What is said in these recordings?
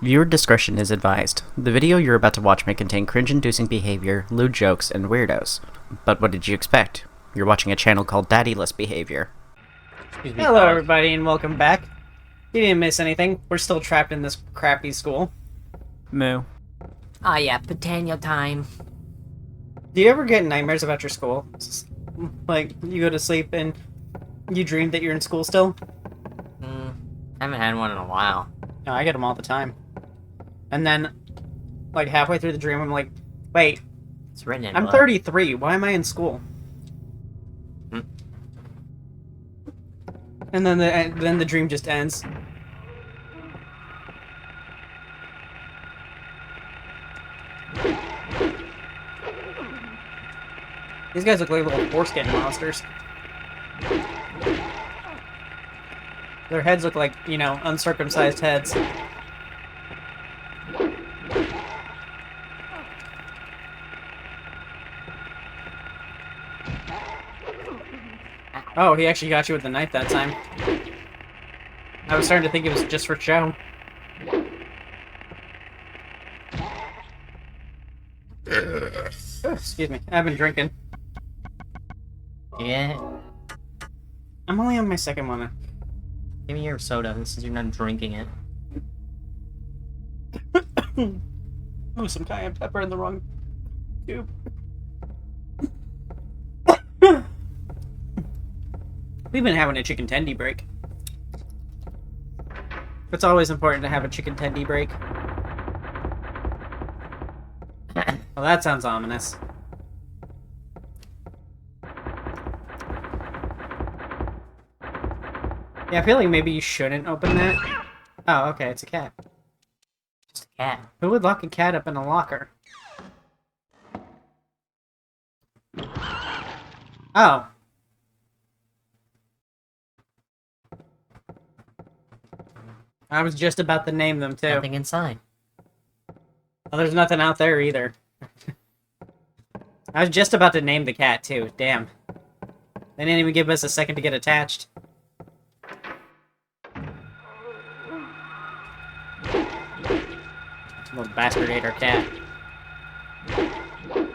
Viewer discretion is advised. The video you're about to watch may contain cringe-inducing behavior, lewd jokes, and weirdos. But what did you expect? You're watching a channel called Daddyless Behavior. Excuse me, Hello, pause. everybody, and welcome back. You didn't miss anything. We're still trapped in this crappy school. Moo. Ah, yeah, Britannia time. Do you ever get nightmares about your school? Like, you go to sleep and you dream that you're in school still? Haven't had one in a while. No, I get them all the time. And then, like, halfway through the dream, I'm like, wait, It's written in I'm blood. 33. Why am I in school? Hmm. And then the dream just ends. These guys look like little foreskin monsters. Their heads look like, you know, uncircumcised heads. Oh, he actually got you with the knife that time. I was starting to think it was just for show. Oh, excuse me. I've been drinking. Yeah. I'm only on my second one. Give me your soda since you're not drinking it. Oh, some cayenne pepper in the wrong tube. We've been having a chicken tendy break. It's always important to have a chicken tendy break. Well, that sounds ominous. Yeah, I feel like maybe you shouldn't open that. Oh, okay, it's a cat. Just a cat. Who would lock a cat up in a locker? Oh. I was just about to name them, too. Nothing inside. Oh, there's nothing out there, either. I was just about to name the cat, too. Damn. They didn't even give us a second to get attached. Little bastard ate our cat.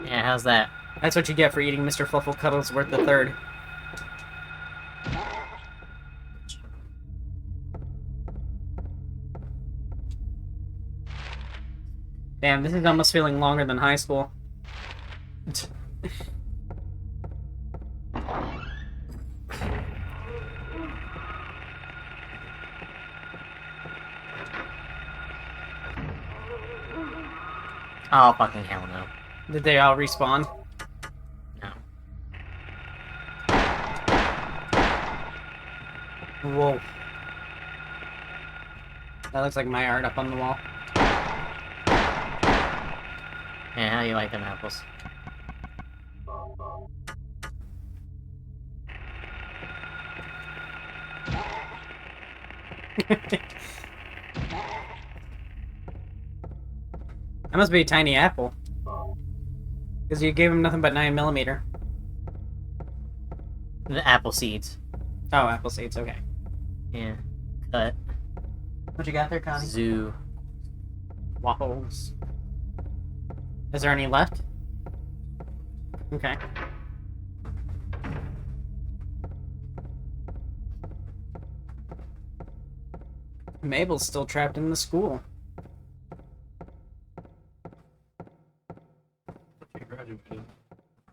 Yeah, how's that? That's what you get for eating Mr. Fluffle Cuddlesworth the Third. Damn, this is almost feeling longer than high school. Oh, fucking hell no. Did they all respawn? No. Whoa. That looks like my art up on the wall. Yeah, how do you like them apples? That must be a tiny apple. Because you gave him nothing but 9mm. The apple seeds. Oh, apple seeds, okay. Yeah. Cut. What you got there, Connie? Zoo. Waffles. Is there any left? Okay. Mabel's still trapped in the school.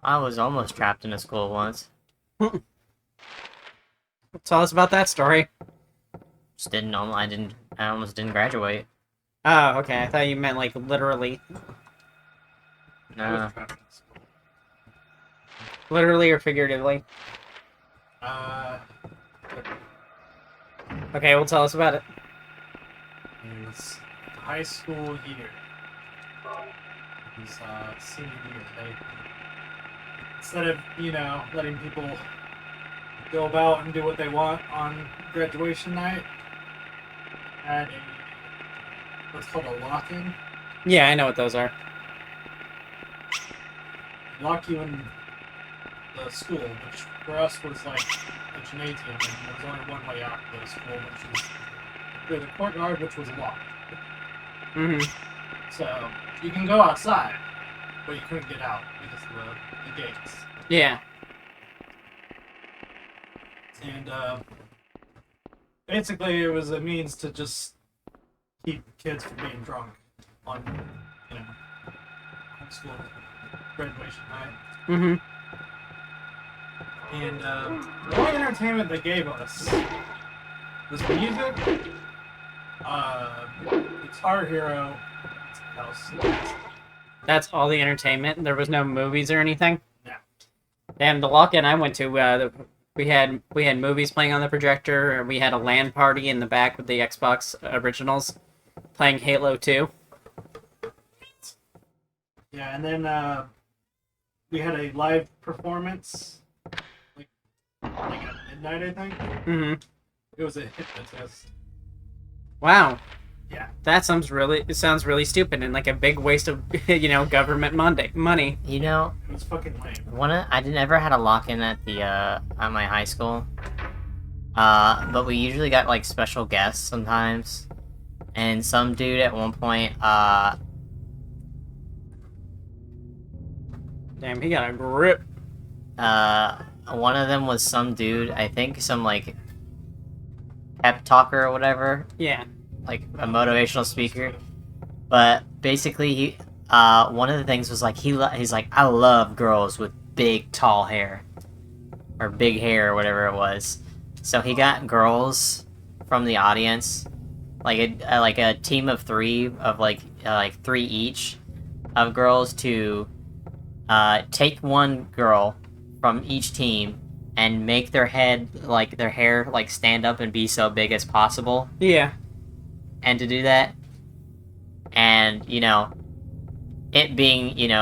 I was almost trapped in a school once. Tell us about that story. Just didn't know. I almost didn't graduate. Oh, okay. I thought you meant, like, literally. No. Literally or figuratively. Okay, well, tell us about it. His high school year. His senior year. Instead of, letting people go about and do what they want on graduation night, had what's called a lock-in. Yeah, I know what those are. Lock you in the school, which for us was like a gymnasium, and there was only one way out of the school, which was through the courtyard, which was locked. Mm-hmm. So you can go outside, but you couldn't get out because of the gates. Yeah. And basically, it was a means to just keep kids from being drunk on, high school graduation night. Mm-hmm. And the only entertainment they gave us was music, Guitar Hero, what else? That's all the entertainment. There was no movies or anything. No. Damn, the lock-in I went to, we had movies playing on the projector, and we had a LAN party in the back with the Xbox originals, playing Halo 2. Yeah, and then we had a live performance, like at midnight, I think. Mm-hmm. It was a hypnotist. Wow. Yeah. That sounds really stupid and like a big waste of, government money. You know, It was fucking lame. I never had a lock-in at my high school. But we usually got like special guests sometimes. And some dude at one point, Damn, he got a grip. one of them was some dude, I think some like pep talker or whatever, Yeah. like a motivational speaker. But basically, one of the things was like he's like, I love girls with big tall hair, or big hair or whatever it was. So he got girls from the audience, like a team of three of like three each of girls to take one girl from each team and make their hair like stand up and be so big as possible. Yeah. And to do that, and it being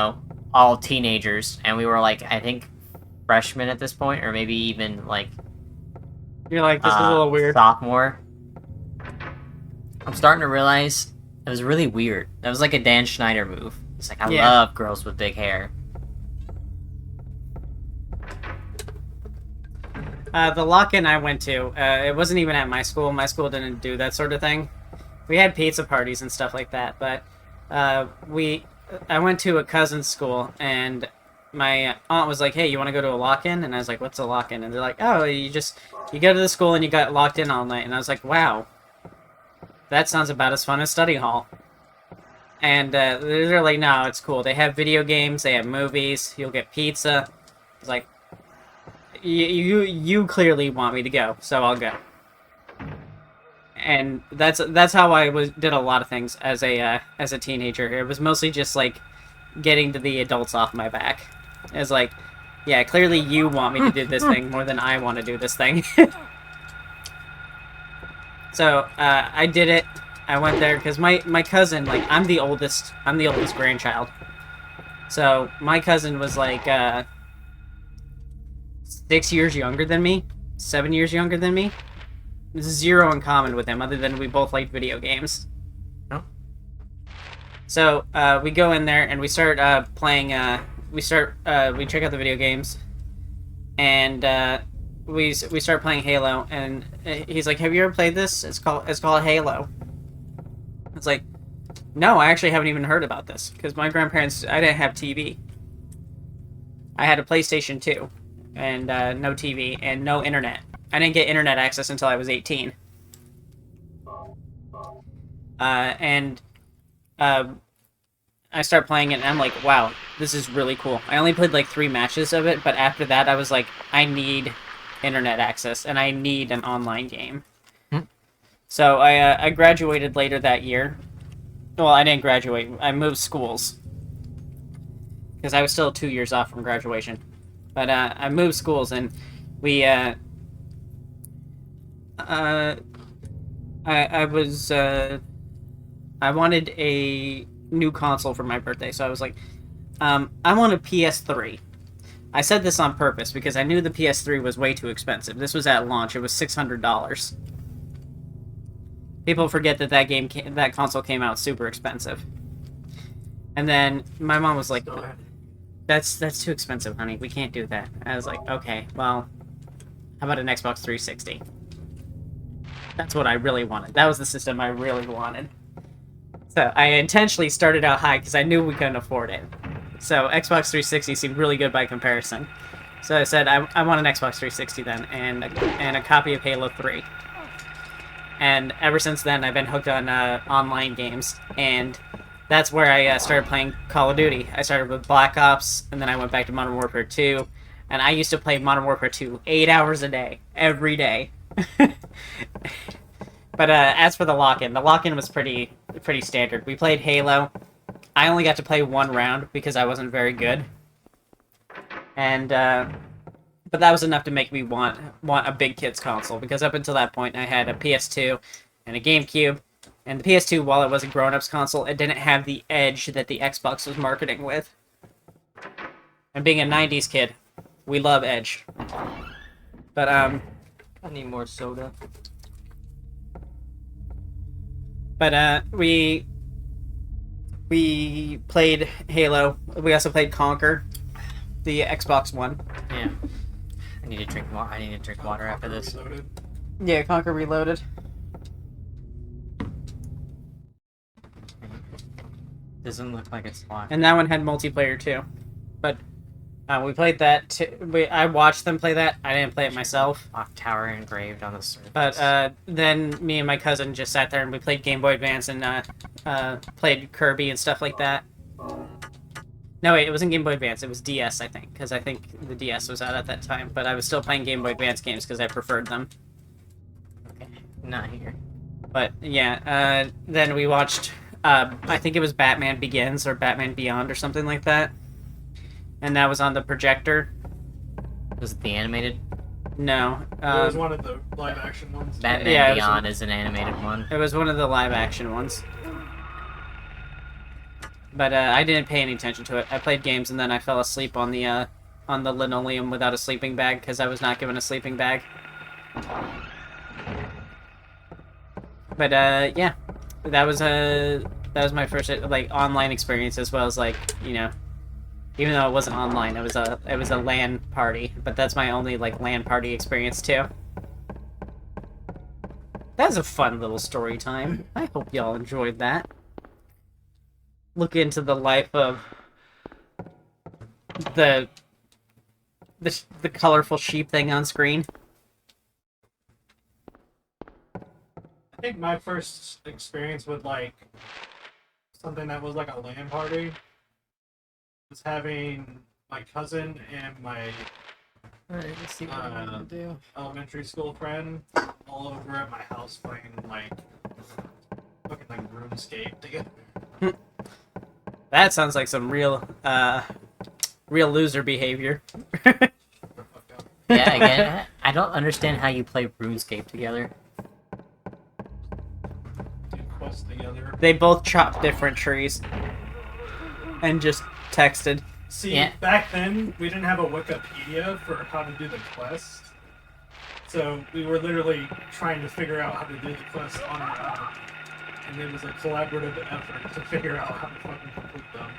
all teenagers, and we were like, I think freshmen at this point, or maybe even like You're like, this is a little weird. sophomore. I'm starting to realize it was really weird. That was like a Dan Schneider move. It's like, I Yeah. love girls with big hair. The lock-in I went to, it wasn't even at my school. My school didn't do that sort of thing. We had pizza parties and stuff like that, but I went to a cousin's school, and my aunt was like, hey, you want to go to a lock-in? And I was like, what's a lock-in? And they're like, oh, you go to the school and you got locked in all night. And I was like, wow, that sounds about as fun as study hall. And they're like, no, it's cool. They have video games, they have movies, you'll get pizza. I was like, you clearly want me to go, so I'll go. And that's how I did a lot of things as a teenager. It was mostly just like getting to the adults off my back. It was like, yeah, clearly you want me to do this thing more than I want to do this thing. So I did it. I went there because my cousin, like, I'm the oldest grandchild. So my cousin was like 6 years younger than me, 7 years younger than me. There's zero in common with him, other than we both liked video games. Oh. So we go in there and we start playing. We check out the video games, and we start playing Halo. And he's like, "Have you ever played this? It's called Halo." It's like, no, I actually haven't even heard about this because my grandparents. I didn't have TV. I had a PlayStation 2, and no TV and no internet. I didn't get internet access until I was 18. I start playing it, and I'm like, wow, this is really cool. I only played like 3 matches of it, but after that, I was like, I need internet access, and I need an online game. So I graduated later that year. Well, I didn't graduate. I moved schools. Because I was still 2 years off from graduation. But I moved schools, and we... I wanted a new console for my birthday, so I was like, I want a PS3. I said this on purpose because I knew the PS3 was way too expensive. This was at launch. It was $600. People forget that that console came out super expensive. And then my mom was like, that's too expensive, honey. We can't do that. I was like, okay, well, how about an Xbox 360? That's what I really wanted. That was the system I really wanted. So I intentionally started out high because I knew we couldn't afford it. So Xbox 360 seemed really good by comparison. So I said, I want an Xbox 360 then, and a copy of Halo 3. And ever since then, I've been hooked on online games, and that's where I started playing Call of Duty. I started with Black Ops, and then I went back to Modern Warfare 2, and I used to play Modern Warfare 2 8 hours a day, every day. But as for the lock-in was pretty standard. We played Halo. I only got to play one round because I wasn't very good, and but that was enough to make me want a big kids console, because up until that point I had a PS2 and a GameCube, and the PS2, while it was a grown-ups console, it didn't have the edge that the Xbox was marketing with. And being a 90s kid, we love edge. But I need more soda. But we played Halo. We also played Conquer, the Xbox One. Yeah. I need to drink more. I need to drink water after this. Reloaded. Yeah, Conquer Reloaded. Doesn't look like it's locked. And that one had multiplayer too. But we played that too. I watched them play that. I didn't play it myself. Lock tower engraved on the surface. But then me and my cousin just sat there and we played Game Boy Advance and played Kirby and stuff like that. No, wait, it wasn't Game Boy Advance. It was DS, I think, because I think the DS was out at that time. But I was still playing Game Boy Advance games because I preferred them. Okay, not here. But yeah, then we watched. I think it was Batman Begins or Batman Beyond or something like that. And that was on the projector. Was it the animated? No. It was one of the live action ones. Batman yeah, Beyond is an animated one. It was one of the live action ones. But I didn't pay any attention to it. I played games and then I fell asleep on the linoleum without a sleeping bag because I was not given a sleeping bag. But yeah, that was my first like online experience, as well as, like, you know, even though it wasn't online, it was a LAN party. But that's my only, like, LAN party experience too. That was a fun little story time. I hope y'all enjoyed that. Look into the life of the colorful sheep thing on screen. I think my first experience with, like, something that was like a LAN party was having my cousin and my Alright, let's see what I'm gonna do. elementary school friend all over at my house playing, like, fucking, like, RuneScape together. That sounds like some real loser behavior. Yeah, again, I don't understand how you play RuneScape together. Do quests together. They both chopped different trees and just texted. See, Yeah. back then, we didn't have a Wikipedia for how to do the quest. So we were literally trying to figure out how to do the quest on our own. And it was a collaborative effort to figure out how to fucking complete them.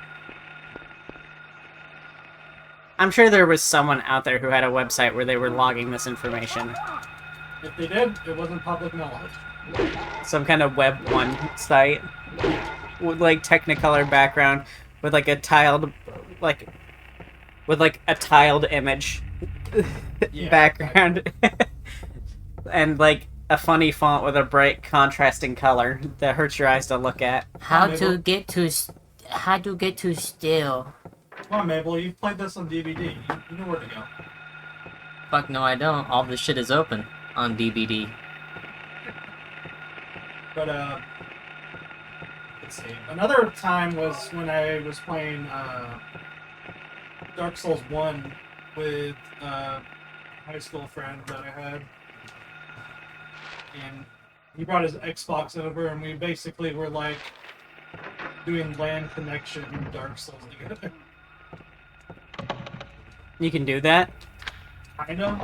I'm sure there was someone out there who had a website where they were logging this information. If they did, it wasn't public knowledge. Some kind of Web 1 site with, like, Technicolor background with, like, a tiled image Yeah, background and, like, a funny font with a bright contrasting color that hurts your eyes to look at. How to get to still. Come on, Mabel, you've played this on DVD. You know where to go. Fuck no, I don't. All this shit is open on DVD. But, let's see. Another time was when I was playing, Dark Souls 1 with, a high school friend that I had. And he brought his Xbox over, and we basically were, like, doing LAN connection Dark Souls together. You can do that? Kind of.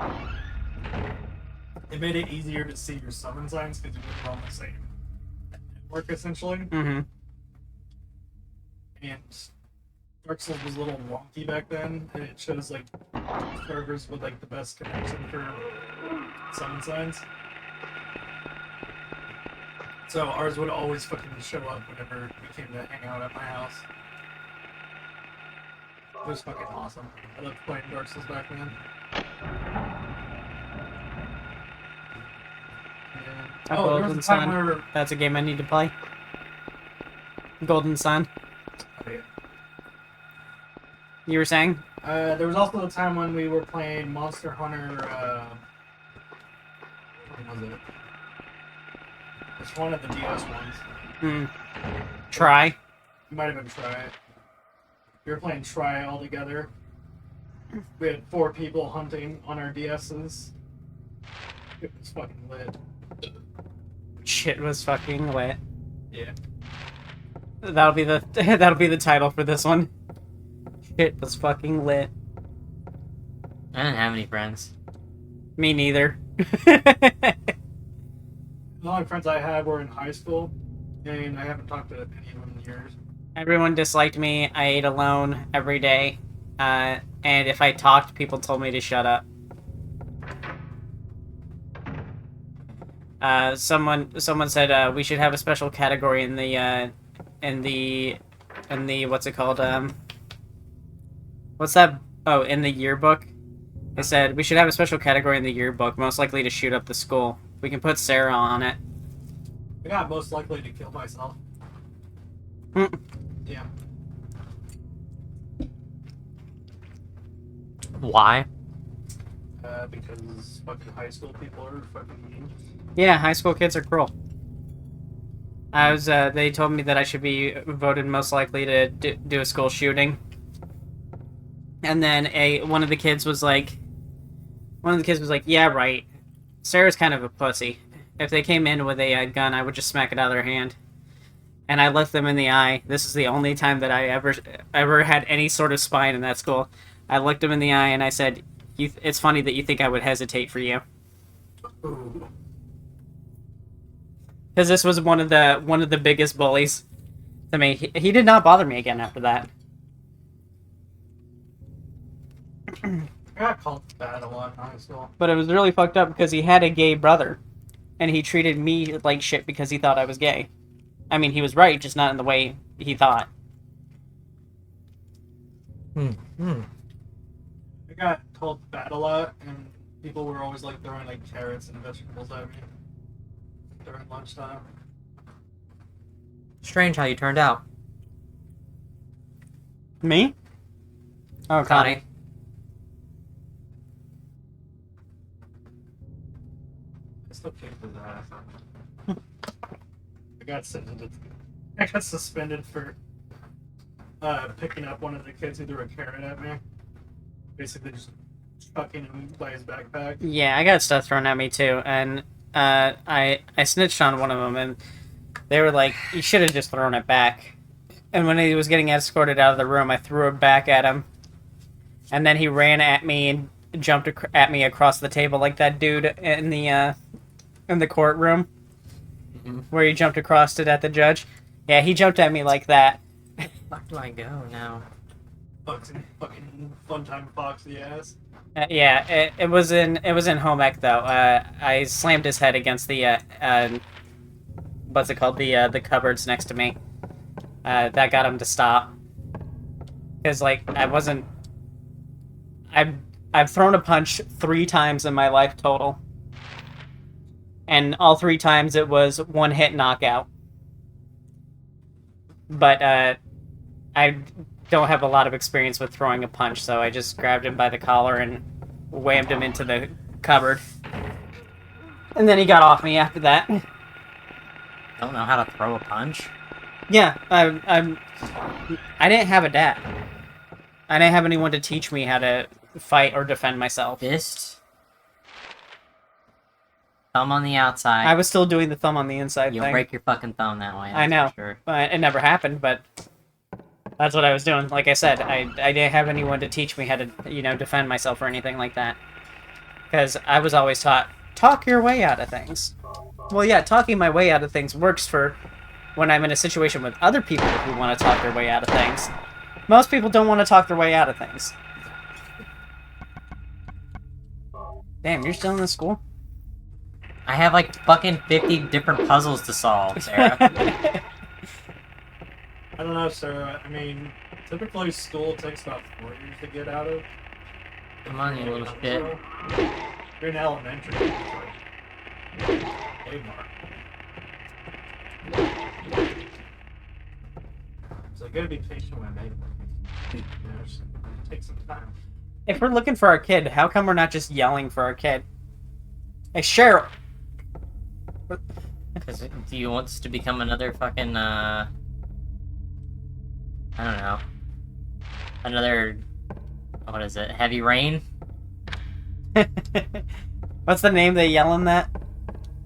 It made it easier to see your summon signs because we were on the same network, essentially. Mm-hmm. And Dark Souls was a little wonky back then, and it shows, like, servers with, like, the best connection for summon signs. So ours would always fucking show up whenever we came to hang out at my house. It was fucking awesome. I loved playing Dark Souls back then. Yeah. Oh, there was a time where... That's a game I need to play. Golden Sun. Oh, yeah. You were saying? There was also a time when we were playing Monster Hunter, what was it? It's one of the DS ones. Try. It might have been Try. We were playing Try all together. We had 4 people hunting on our DSs. It was fucking lit. Shit was fucking lit. Yeah. That'll be the title for this one. Shit was fucking lit. I didn't have any friends. Me neither. The only friends I had were in high school, and I haven't talked to any of them in years. Everyone disliked me. I ate alone every day. And if I talked, people told me to shut up. Someone said we should have a special category in the what's it called? What's that? Oh, in the yearbook. They said we should have a special category in the yearbook, most likely to shoot up the school. We can put Sarah on it. I got most likely to kill myself. Yeah. Why? Because fucking high school people are fucking mean. Yeah, high school kids are cruel. They told me that I should be voted most likely to do a school shooting. And then one of the kids was like, yeah, right. Sarah's kind of a pussy. If they came in with a gun, I would just smack it out of their hand. And I looked them in the eye. This is the only time that I ever had any sort of spine in that school. I looked them in the eye and I said, it's funny that you think I would hesitate for you. Because this was one of the biggest bullies to me. He did not bother me again after that. I got called bad a lot in high school. But it was really fucked up because he had a gay brother. And he treated me like shit because he thought I was gay. I mean, he was right, just not in the way he thought. I got called bad a lot, and people were always like throwing like carrots and vegetables at me during lunchtime. Strange how you turned out. Me? Oh, Connie. I still kicked his ass. I got suspended for picking up one of the kids who threw a carrot at me. Basically just chucking him by his backpack. Yeah, I got stuff thrown at me too, and I snitched on one of them, and they were like, you should have just thrown it back. And when he was getting escorted out of the room, I threw it back at him. And then he ran at me and jumped at me across the table like that dude in the courtroom. Where he jumped across it at the judge. Yeah, he jumped at me like that. Where do I go now? Fucking fun time Foxy ass. Yeah, it was in home ec though. I slammed his head against the what's it called, the cupboards next to me. That got him to stop. Cause like I've thrown a punch 3 times in my life total. And all 3 times it was 1-hit knockout. But I don't have a lot of experience with throwing a punch, so I just grabbed him by the collar and whammed him into the cupboard. And then he got off me after that. Don't know how to throw a punch? Yeah, I didn't have a dad. I didn't have anyone to teach me how to fight or defend myself. Fist? Thumb on the outside. I was still doing the thumb on the inside You'll thing. break your fucking thumb that way. I know. Sure. It never happened, but that's what I was doing. Like I said, I didn't have anyone to teach me how to, defend myself or anything like that. Because I was always taught, talk your way out of things. Well, yeah, talking my way out of things works for when I'm in a situation with other people who want to talk their way out of things. Most people don't want to talk their way out of things. Damn, you're still in the school? I have like fucking 50 different puzzles to solve, Sarah. I don't know, Sarah. I mean, typically school takes about 4 years to get out of. Come on, you little shit. You're in elementary. Hey, Mark. So you gotta be patient with me. You know, just take some time. If we're looking for our kid, how come we're not just yelling for our kid? Hey, Cheryl! Because do you want this to become another fucking, I don't know. Another, what is it, Heavy Rain? What's the name they yell in that?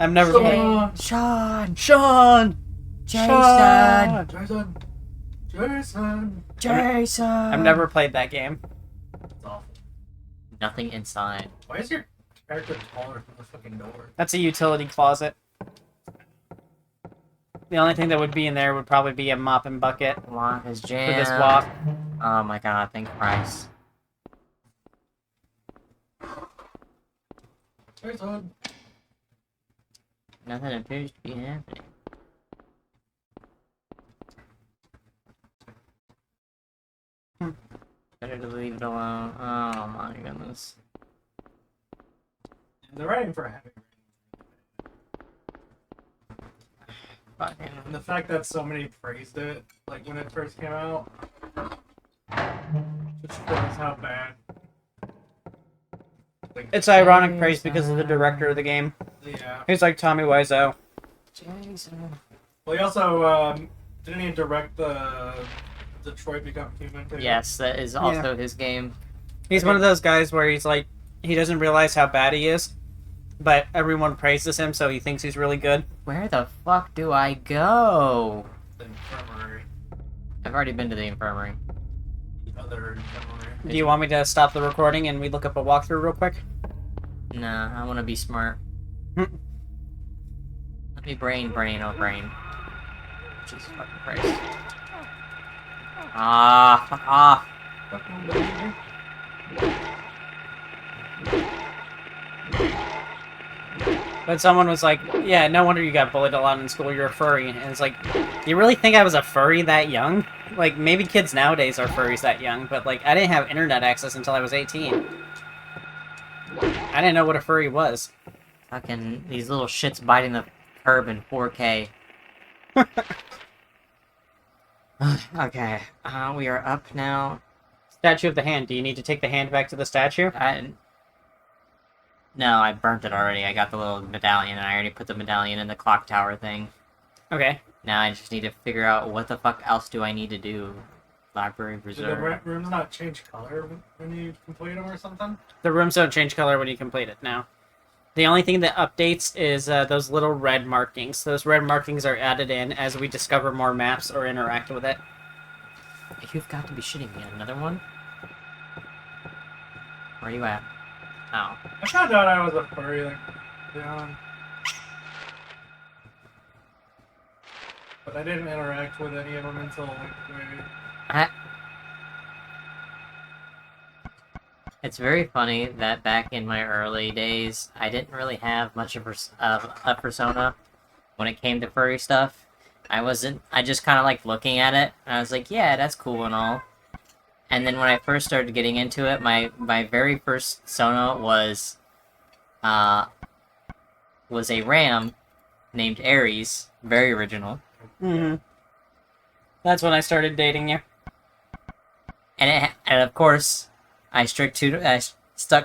I've never played. Sean! Sean! Jason! Jason! Jason! Jason! I've never played that game. It's awful. Nothing inside. Why is your character taller from the fucking door? That's a utility closet. The only thing that would be in there would probably be a mop and bucket Lock is for jammed. this walk. Oh my god, thank Christ. Jason! Nothing appears to be happening. Better to leave it alone. Oh my goodness. The writing for Heavy Fucking. Rain. And the fact that so many praised it, like when it first came out, just shows how bad. Like, It's ironic praise because of the director of the game. yeah. He's like Tommy Wiseau. Jason. Well, he also didn't he direct the Detroit Become Human too? Yes, that is also his game. He's one of those guys where he's like, he doesn't realize how bad he is, but everyone praises him, so he thinks he's really good. Where the fuck do I go? The infirmary. I've already been to the infirmary. The other infirmary. Do you want me to stop the recording and we look up a walkthrough real quick? Nah, I want to be smart. Hmm. Let me brain. Jesus fucking Christ. Ah, fuck off. Fucking baby. But someone was like, yeah, no wonder you got bullied a lot in school, you're a furry. And it's like, you really think I was a furry that young? Like, maybe kids nowadays are furries that young, but like, I didn't have internet access until I was 18. I didn't know what a furry was. Fucking these little shits biting the curb in 4K. Okay, we are up now. Statue of the hand. Do you need to take the hand back to the statue? No, I burnt it already. I got the little medallion, and I already put the medallion in the clock tower thing. Okay. Now I just need to figure out what the fuck else do I need to do. Library Did the Reserve. rooms not change color when you complete them or something? The rooms don't change color when you complete it now. The only thing that updates is those little red markings. Those red markings are added in as we discover more maps or interact with it. You've got to be shitting me. Another one? Where are you at? Oh. I found out I was a furry, like, young. But I didn't interact with any of them until, like, way... It's very funny that back in my early days, I didn't really have much of a persona when it came to furry stuff. I just kind of like looking at it, and I was like, yeah, that's cool and all. And then when I first started getting into it, my very first Sona was a ram named Ares, very original. Mm-hmm. That's when I started dating you. And of course, I stuck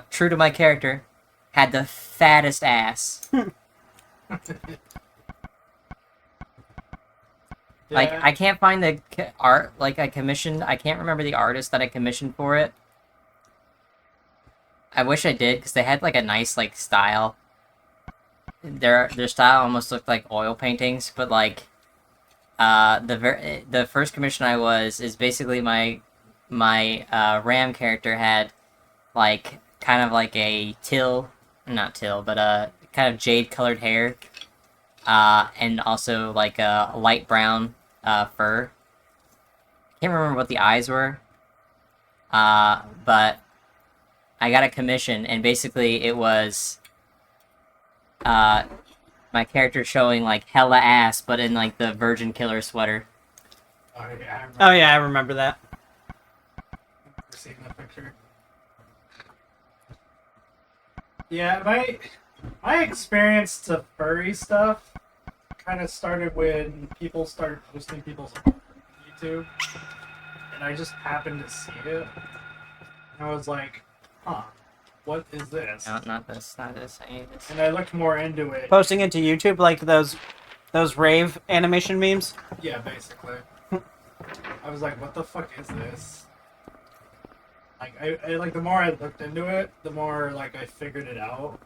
true to my character, had the fattest ass. Like, I can't find the art, like, I can't remember the artist that I commissioned for it. I wish I did, because they had, like, a nice, like, style. Their style almost looked like oil paintings, but, like, the first commission is basically my Ram character had, like, kind of like a not teal, but, kind of jade-colored hair, and also, like, a light brown, fur. Can't remember what the eyes were, but I got a commission, and basically it was, my character showing like hella ass, but in like the Virgin Killer sweater. Oh yeah, I remember, Oh yeah, I remember that. seeing that picture. Yeah, my experience to furry stuff kind of started when people started posting people's art on YouTube, and I just happened to see it, and I was like, huh, what is this? No, not this. Not this. I need this. And I looked more into it. Posting it to YouTube like those rave animation memes. Yeah, basically. I was like, what the fuck is this? Like, I like, the more I looked into it, the more, like, I figured it out.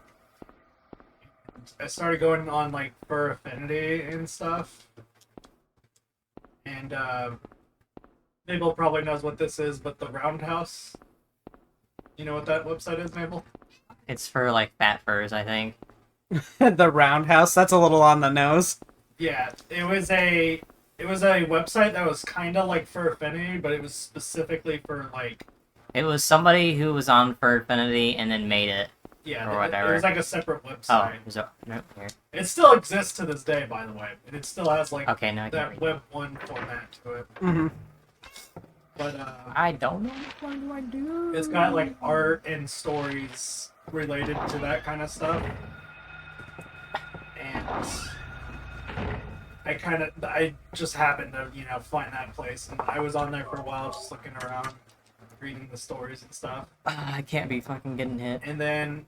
I started going on, like, Fur Affinity and stuff. And, Mabel probably knows what this is, but the Roundhouse. You know what that website is, Mabel? It's for like fat furs, I think. The Roundhouse. That's a little on the nose. Yeah, it was a website that was kind of like Fur Affinity, but it was specifically for, like... It was somebody who was on Fur Affinity and then made it. Yeah, Or it whatever. was like a separate Oh, website. no, here. It still exists to this day, by the way, and it still has like Okay, now I can that read. Web 1 format to it. Mm-hmm. But I don't know what do I do. it's got like art and stories related to that kind of stuff. And I just happened to, find that place, and I was on there for a while just looking around, reading the stories and stuff. I can't be fucking getting hit. And then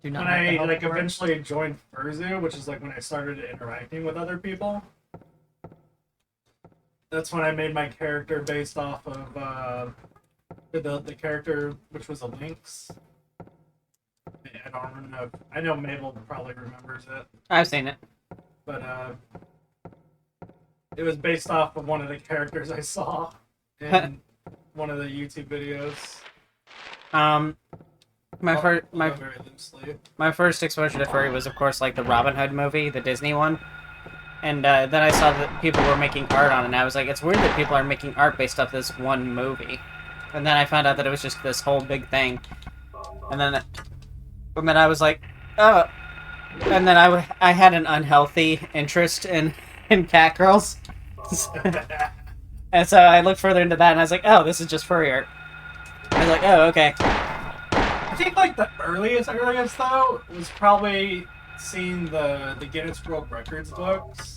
Do not when have to I help like for it. eventually joined Furzu, which is like when I started interacting with other people, that's when I made my character based off of the character which was a lynx. I don't remember. I know Mabel probably remembers it, I've seen it. but it was based off of one of the characters I saw in one of the YouTube videos. My Very loosely. my first exposure to furry was, of course, like the Robin Hood movie, the Disney one. And then I saw that people were making art on it, and I was like, it's weird that people are making art based off this one movie. And then I found out that it was just this whole big thing. And then I was like, oh. And then I had an unhealthy interest in cat girls. And so I looked further into that, and I was like, oh, this is just furry art. I was like, oh, okay. I think like the earliest though was probably seeing the Guinness World Records books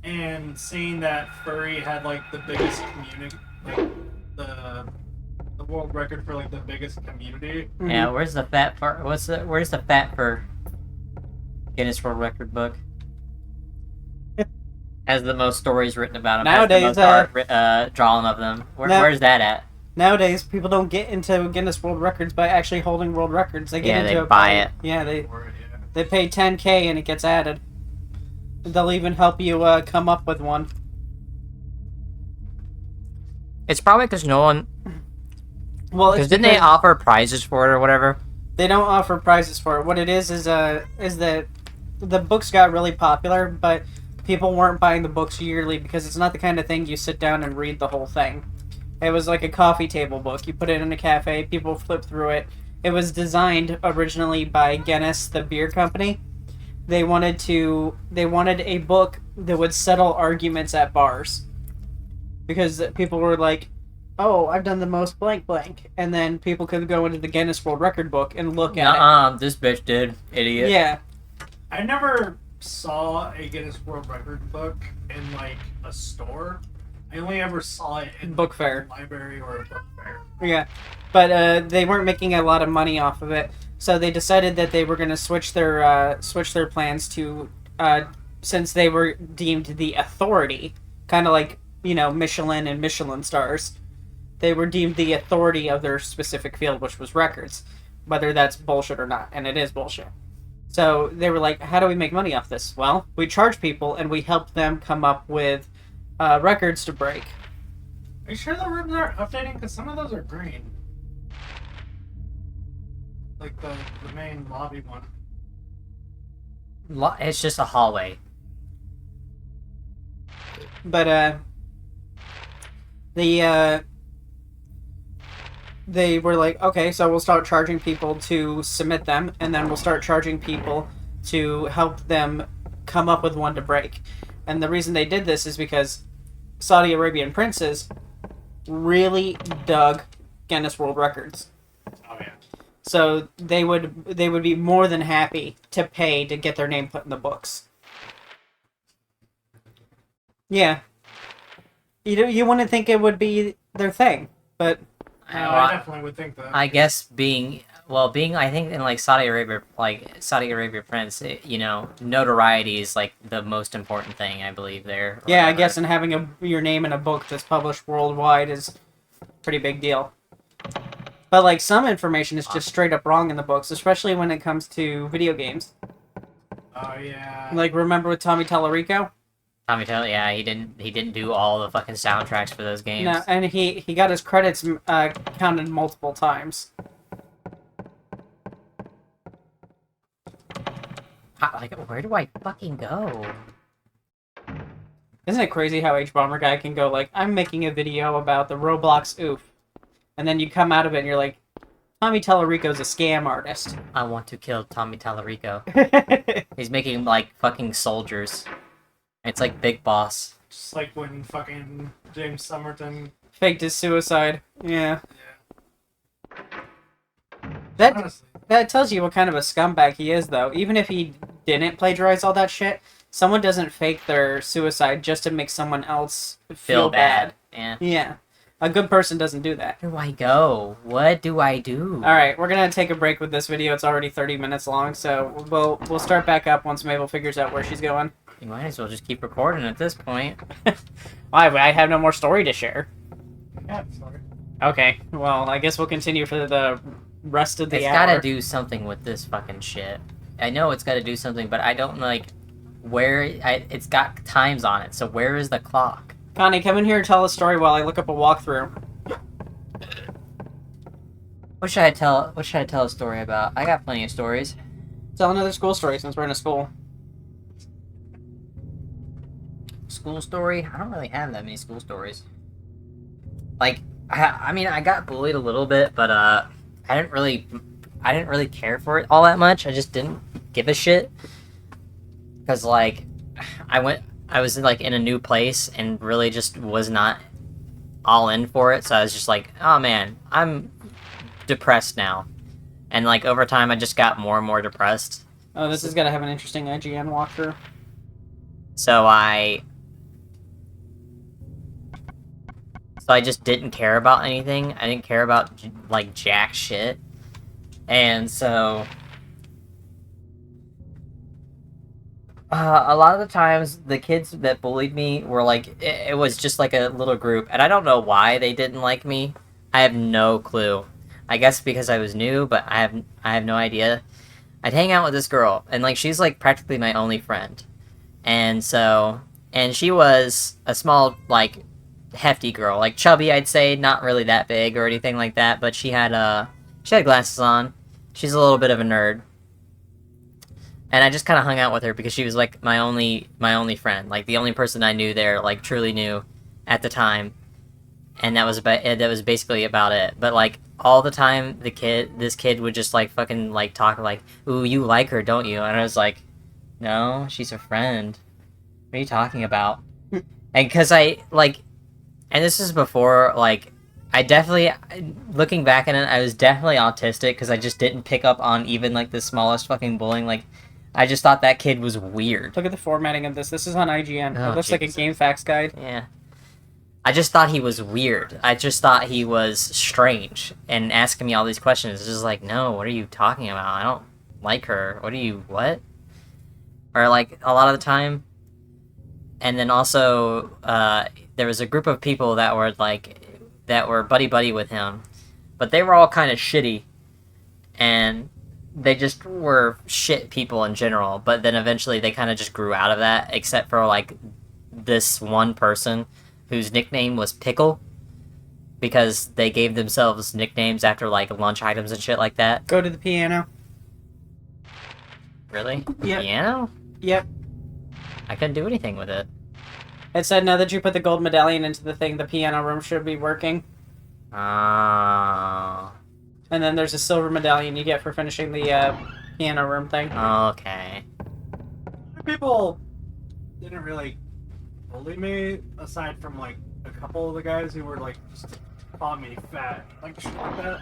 and seeing that furry had like the biggest community, like the world record for like the biggest community. Yeah, where's the fat fur? Where's the fat fur? Guinness World Record book. Has the most stories written about them. Nowadays, has the most art, drawing of them. Where's that at? Nowadays, people don't get into Guinness World Records by actually holding world records. They get Yeah, into they it buy by- it. Yeah, they Or, yeah. They pay $10K and it gets added. They'll even help you come up with one. It's probably because no one. Well, Because it's didn't they offer prizes for it or whatever? They don't offer prizes for it. What it is that the books got really popular, but people weren't buying the books yearly because it's not the kind of thing you sit down and read the whole thing. It was like a coffee table book. You put it in a cafe, people flip through it. It was designed originally by Guinness, the beer company. They wanted a book that would settle arguments at bars. Because people were like, oh, I've done the most blank blank. And then people could go into the Guinness World Record book and look at it. This bitch did, idiot. Yeah. I never saw a Guinness World Record book in like a store. I only ever saw it in Book like, fair. a library or a book fair. Yeah, but they weren't making a lot of money off of it, so they decided that they were going to switch their plans to since they were deemed the authority, kind of like Michelin and Michelin stars. They were deemed the authority of their specific field, which was records, whether that's bullshit or not, and it is bullshit. So they were like, how do we make money off this? Well, we charge people and we help them come up with records to break. Are you sure the rooms aren't updating? Because some of those are green. Like the main lobby one. It's just a hallway. But they were like, okay, so we'll start charging people to submit them, and then we'll start charging people to help them come up with one to break. And the reason they did this is because Saudi Arabian princes really dug Guinness World Records. Oh yeah. So they would be more than happy to pay to get their name put in the books. Yeah. You wouldn't think it would be their thing, but No, I definitely would think that. I guess being I think in like Saudi Arabia Prince, notoriety is like the most important thing, I believe there. or yeah, I whatever. guess and having your name in a book that's published worldwide is a pretty big deal. But like some information is just straight up wrong in the books, especially when it comes to video games. Oh yeah. Like remember with Tommy Tallarico? Tommy Taylor, yeah, he didn't do all the fucking soundtracks for those games. No, and he got his credits counted multiple times. Where do I fucking go? Isn't it crazy how H-Bomber Guy can go like, I'm making a video about the Roblox oof. And then you come out of it and you're like, Tommy Tallarico's a scam artist. I want to kill Tommy Tallarico. He's making like fucking soldiers. It's like Big Boss. Just like when fucking James Somerton. Faked his suicide. Yeah. Yeah. That Honestly. that tells you what kind of a scumbag he is, though. Even if he didn't plagiarize all that shit, someone doesn't fake their suicide just to make someone else feel bad. Yeah. Yeah. A good person doesn't do that. Where do I go? What do I do? Alright, we're gonna take a break with this video. It's already 30 minutes long, so we'll start back up once Mabel figures out where she's going. You might as well just keep recording at this point. I have no more story to share. Yeah, sorry. Okay, well, I guess we'll continue for the rest of the It's hour. gotta do something with this fucking shit. I know it's gotta do something, but I don't like where it's got times on it. So where is the clock? Connie, come in here and tell a story while I look up a walkthrough. What should I tell? What should I tell a story about? I got plenty of stories. Tell another school story since we're in a school. School story? I don't really have that many school stories. Like, I mean, I got bullied a little bit, but I didn't really care for it all that much. I just didn't give a shit. Cause like, I was like in a new place and really just was not all in for it. So I was just like, oh man, I'm depressed now. And like over time, I just got more and more depressed. Oh, this is gonna have an interesting IGN walkthrough. So I just didn't care about anything. I didn't care about like jack shit. And so a lot of the times the kids that bullied me were like it was just like a little group, and I don't know why they didn't like me. I have no clue. I guess because I was new, but I have no idea. I'd hang out with this girl, and like she's like practically my only friend. And she was a small, like, hefty girl, like chubby, I'd say, not really that big or anything like that, but she had glasses on. She's a little bit of a nerd. And I just kind of hung out with her because she was like my only friend, like the only person I knew there, like truly knew at the time. And that was basically about it. But like all the time this kid would just like fucking like talk like, "Ooh, you like her, don't you?" And I was like, "No, she's a friend. What are you talking about?" And because and this is before, like, I definitely, looking back at it, I was definitely autistic because I just didn't pick up on even, like, the smallest fucking bullying. Like, I just thought that kid was weird. Look at the formatting of this. This is on IGN. Oh, It looks like a Jesus. game facts guide. Yeah. I just thought he was weird. I just thought he was strange and asking me all these questions. It's just like, no, what are you talking about? I don't like her. What? Or, like, a lot of the time. And then also, there was a group of people that were buddy with him, but they were all kind of shitty, and they just were shit people in general. But then eventually they kind of just grew out of that, except for like this one person whose nickname was Pickle, because they gave themselves nicknames after like lunch items and shit like that. Go to the piano. Really? Yep. Piano? Yep. I couldn't do anything with it. It said now that you put the gold medallion into the thing, the piano room should be working. Oh. And then there's a silver medallion you get for finishing the piano room thing. Okay. People didn't really bully me, aside from like a couple of the guys who were like just calling me fat, like shit like that.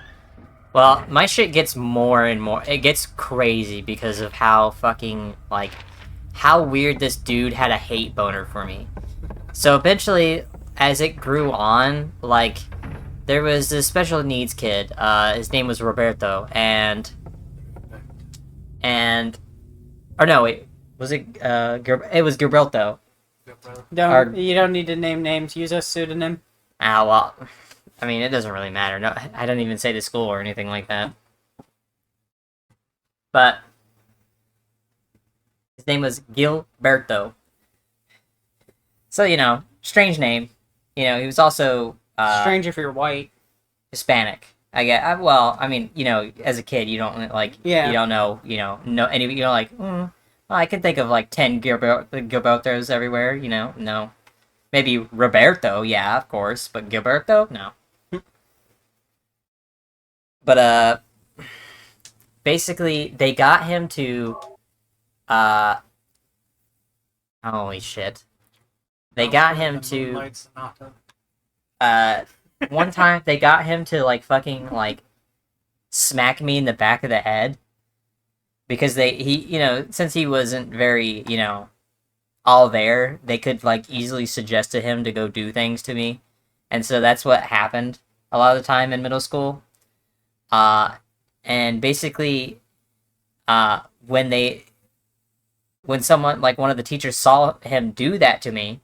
Well, my shit gets more and more. It gets crazy because of how fucking, like, how weird this dude had a hate boner for me. So eventually, as it grew on, like, there was this special needs kid. His name was Roberto, or no, wait, was it, it was Gilberto. You don't need to name names. Use a pseudonym. Ah, well, I mean, it doesn't really matter. No, I don't even say the school or anything like that. But his name was Gilberto. So, you know, strange name. You know, he was also Strange if you're white. Hispanic. I get. Well, I mean, you know, as a kid, you don't like. Yeah. You don't know. You know any. You know, like. Well, I can think of like 10 Gilbertos everywhere. You know, no. Maybe Roberto, yeah, of course, but Gilberto, no. But basically, they got him to holy shit. They got him to one time they got him to like fucking like smack me in the back of the head because he you know, since he wasn't very, you know, all there, they could like easily suggest to him to go do things to me. And so that's what happened a lot of the time in middle school. And basically when someone like one of the teachers saw him do that to me,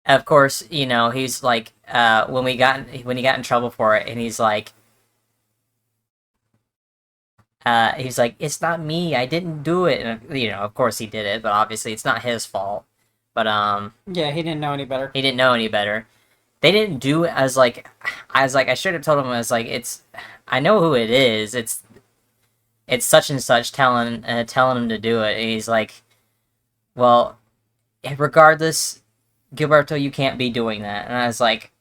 of course, you know, he's like when he got in trouble for it, and he's like it's not me, I didn't do it. And you know, of course he did it, but obviously it's not his fault. But yeah, he didn't know any better. He didn't know any better. They didn't do it as like I should have told him. I was like, I know who it is. It's such and such telling him to do it. And he's like, well, regardless, Gilberto, you can't be doing that. And I was like,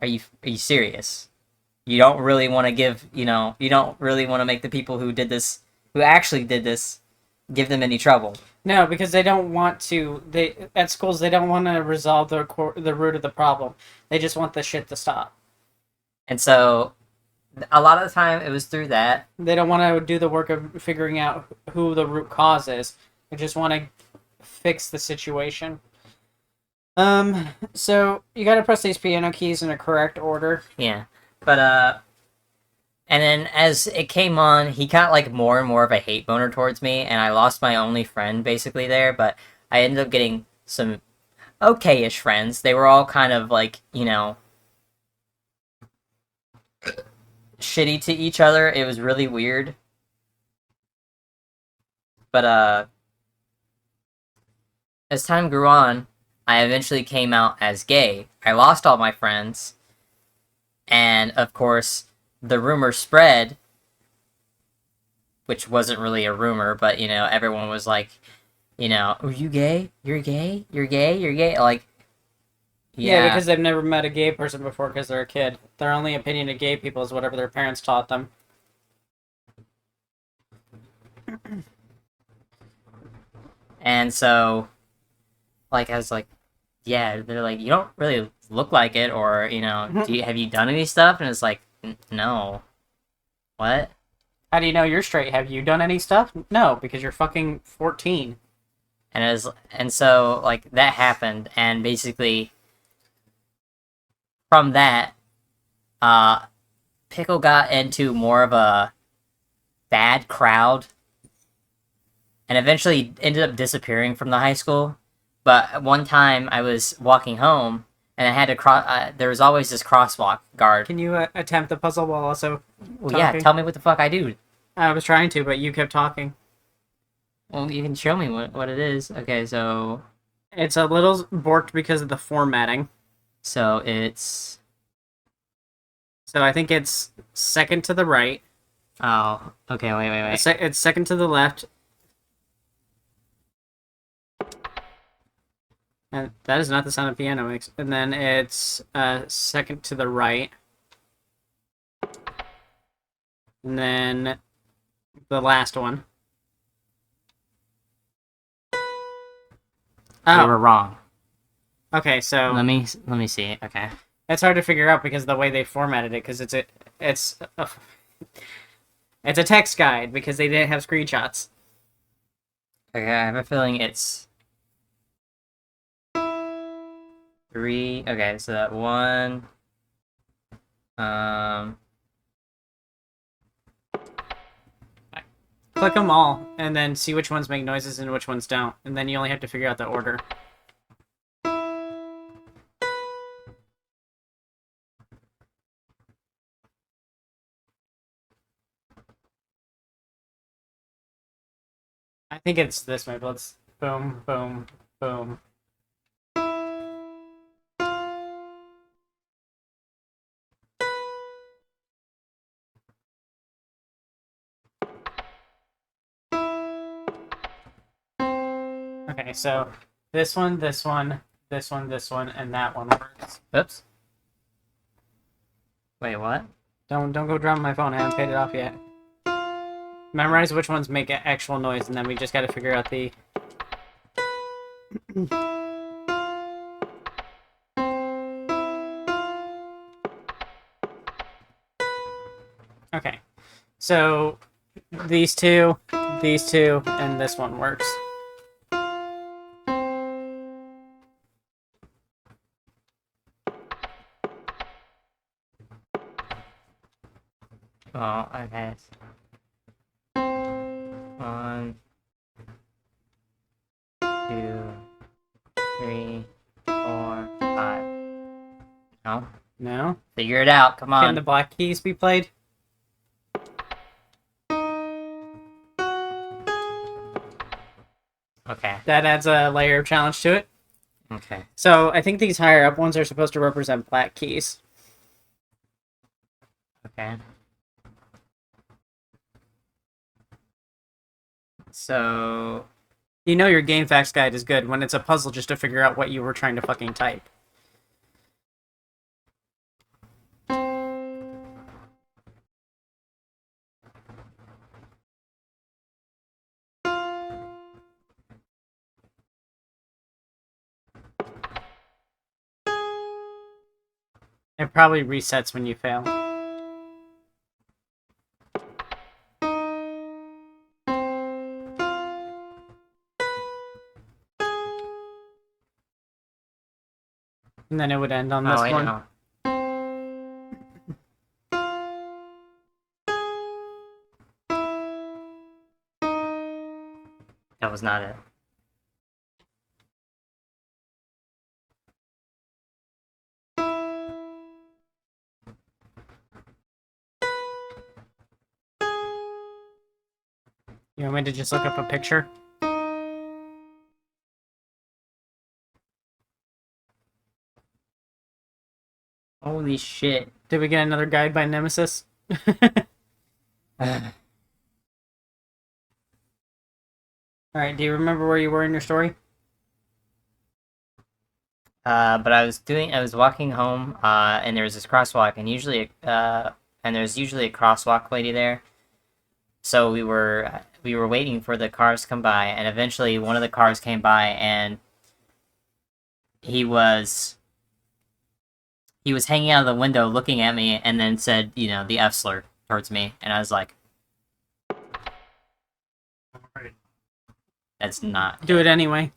are you serious? You don't really want to give, you know, you don't really want to make the people who actually did this, give them any trouble. No, because they don't want to. At schools they don't want to resolve the root of the problem. They just want the shit to stop. And so, a lot of the time it was through that. They don't want to do the work of figuring out who the root cause is. They just want to fix the situation. So you got to press these piano keys in a correct order. Yeah, but and then as it came on, he got like more and more of a hate boner towards me, and I lost my only friend basically there. But I ended up getting some okay-ish friends. They were all kind of like, you know, shitty to each other. It was really weird. But as time grew on, I eventually came out as gay. I lost all my friends, and of course, the rumor spread, which wasn't really a rumor, but, you know, everyone was like, you know, are you gay? You're gay? You're gay? You're gay? Like, yeah, because they've never met a gay person before because they're a kid. Their only opinion of gay people is whatever their parents taught them. And so, like, I was like, yeah, they're like, you don't really look like it, or, you know, have you done any stuff? And it's like, no. What? How do you know you're straight? Have you done any stuff? No, because you're fucking 14. And so, like, that happened, and basically, from that, Pickle got into more of a bad crowd, and eventually ended up disappearing from the high school. But one time, I was walking home, and I had to cross. There was always this crosswalk guard. Can you attempt the puzzle while also Well, yeah, tell me what the fuck I do. I was trying to, but you kept talking. Well, you can show me what it is. Okay, so... It's a little borked because of the formatting. So it's... So I think it's second to the right. Oh, okay, wait. It's second to the left. And that is not the sound a piano makes. And then it's second to the right. And then the last one. Oh. We were wrong. Okay, so Let me see. Okay. it's hard to figure out because of the way they formatted it, because it's a text guide because they didn't have screenshots. Okay, I have a feeling it's 3. Okay, so that 1. Click them all, and then see which ones make noises and which ones don't, and then you only have to figure out the order. I think it's this way, but let's boom, boom, boom. Okay, so this one, this one, this one, this one, and that one works. Oops. Wait, what? Don't go drop my phone. I haven't paid it off yet. Memorize which ones make actual noise, and then we just got to figure out the. Okay, so these two, and this one works. Oh, okay. 1, 2, 3, 4, 5. No? No? Figure it out, come Can on. the black keys be played? Okay, That adds a layer of challenge to it. okay. So I think these higher up ones are supposed to represent black keys. Okay. So, You know your game facts guide is good when it's a puzzle just to figure out what you were trying to fucking type. It probably resets when you fail. And then it would end on this I one. know. That was not it. You want me to just look up a picture? Holy shit. Did we get another guide by Nemesis? Alright, do you remember where you were in your story? But I was walking home, and there was this crosswalk, and there's usually a crosswalk lady there. So we were waiting for the cars to come by, and eventually one of the cars came by, and he was hanging out of the window looking at me, and then said, the F slur towards me, and I was like, Alright. that's not. Do it anyway.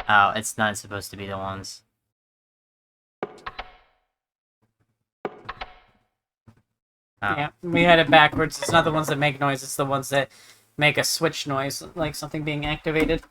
Oh, it's not supposed to be the ones. Oh. Yeah, we had it backwards. It's not the ones that make noise, it's the ones that make a switch noise, like something being activated.